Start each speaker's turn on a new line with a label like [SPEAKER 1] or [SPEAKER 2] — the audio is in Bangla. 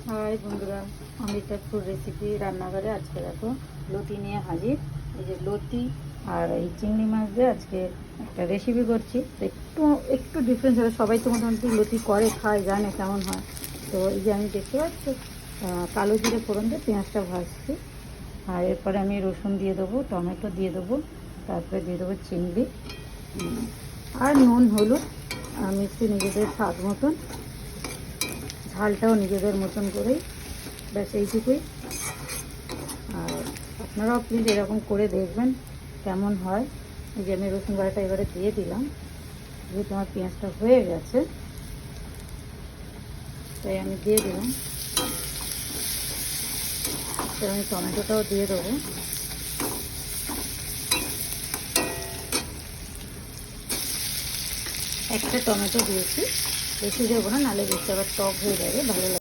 [SPEAKER 1] হাই বন্ধুরা, অমৃতা ফুড রেসিপি রান্নাঘরে আজকে দেখো লতি নিয়ে হাজির। এই যে লতি আর এই চিংড়ি মাছ দিয়ে আজকে একটা রেসিপি করছি। তো একটু একটু ডিফারেন্স হবে, সবাই তো মোটামুটি লতি করে, খায়, জানে কেমন হয়। তো এই যে আমি দেখতে পাচ্ছি কালো জিরে ফোড়ন দিয়ে পেঁয়াজটা ভাজছি। আর এরপরে আমি রসুন দিয়ে দেবো, টমেটো দিয়ে দেবো, তারপরে দিয়ে দেবো চিংড়ি আর নুন হলুদ আর মিষ্টি নিজেদের স্বাদ মতন, ঝালটাও নিজেদের মতন করেই, ব্যাস এইটুকুই। আর আপনারাও প্লিজ এরকম করে দেখবেন কেমন হয়। এই যে আমি রসুন বাটাটা এবারে দিয়ে দিলাম, যেহেতু আমার পেঁয়াজটা হয়ে গেছে তাই আমি দিয়ে দিলাম। তো আমি টমেটোটাও দিয়ে দেবো। একটা টমেটো দিয়েছি, বেশি দেবো না, নাহলে বেশি আবার টক হয়ে যাবে, ভালো লাগে।